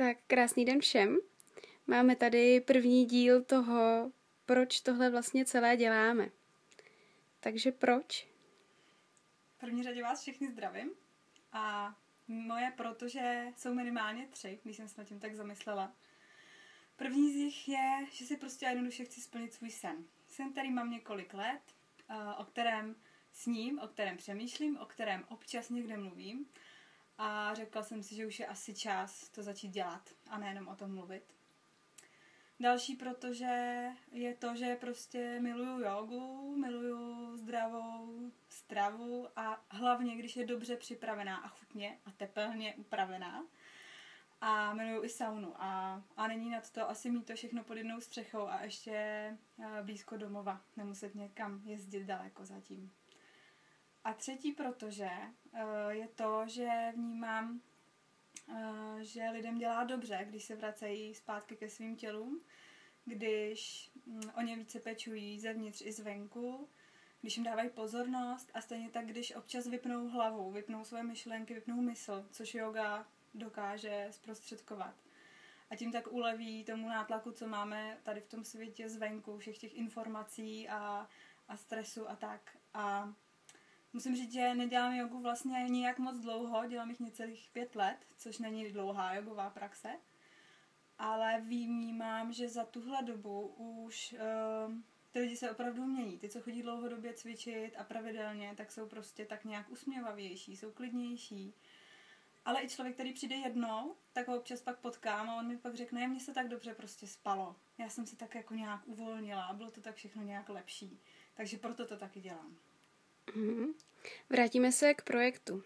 Tak krásný den všem. Máme tady první díl toho, proč tohle vlastně celé děláme. Takže proč? V první řadě vás všechny zdravím a moje protože jsou minimálně 3, když jsem se nad tím tak zamyslela. První z nich je, že si prostě jednoduše chci splnit svůj sen. Sen, který mám několik let, o kterém sním, o kterém přemýšlím, o kterém občas někde mluvím a řekla jsem si, že už je asi čas to začít dělat a nejenom o tom mluvit. Další, protože je to, že prostě miluju jogu, miluju zdravou stravu a hlavně, když je dobře připravená a chutně a tepelně upravená. A miluju i saunu a není nad to asi mít to všechno pod jednou střechou a ještě blízko domova, nemuset někam jezdit daleko zatím. A třetí, protože je to, že vnímám, že lidem dělá dobře, když se vracejí zpátky ke svým tělům, když o ně více pečují zevnitř i zvenku, když jim dávají pozornost a stejně tak, když občas vypnou hlavu, vypnou své myšlenky, vypnou mysl, což yoga dokáže zprostředkovat. A tím tak uleví tomu nátlaku, co máme tady v tom světě zvenku, všech těch informací a stresu a tak. A musím říct, že nedělám jogu vlastně nijak moc dlouho, dělám jich necelých 5 let, což není dlouhá jogová praxe. Ale vnímám, že za tuhle dobu už ty lidi se opravdu mění. Ty, co chodí dlouhodobě cvičit a pravidelně, tak jsou prostě tak nějak usměvavější, jsou klidnější. Ale i člověk, který přijde jednou, tak ho občas pak potkám a on mi pak řekne, mně se tak dobře prostě spalo. Já jsem se tak jako nějak uvolnila a bylo to tak všechno nějak lepší. Takže proto to taky dělám. Vrátíme se k projektu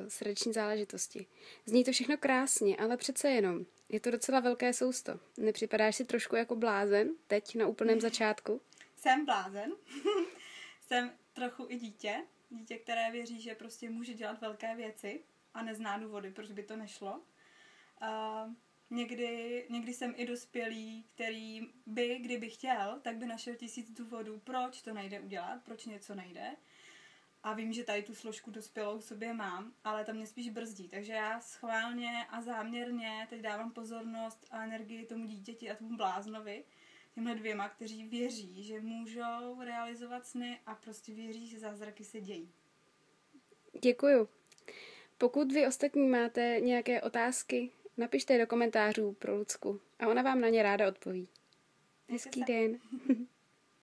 srdeční záležitosti. Zní to všechno krásně, ale přece jenom. Je to docela velké sousto. Nepřipadáš si trošku jako blázen teď na úplném začátku? Jsem blázen. Jsem trochu i dítě. Dítě, které věří, že prostě může dělat velké věci a nezná důvody, proč by to nešlo. Někdy jsem i dospělý, který by, kdyby chtěl, tak by našel 1000 důvodů, proč to nejde udělat, proč něco nejde. A vím, že tady tu složku dospělou v sobě mám, ale tam mě spíš brzdí. Takže já schválně a záměrně teď dávám pozornost a energii tomu dítěti a tomu bláznovi, těmhle 2, kteří věří, že můžou realizovat sny a prostě věří, že zázraky se dějí. Děkuju. Pokud vy ostatní máte nějaké otázky, napište je do komentářů pro Lucku a ona vám na ně ráda odpoví. Hezký den.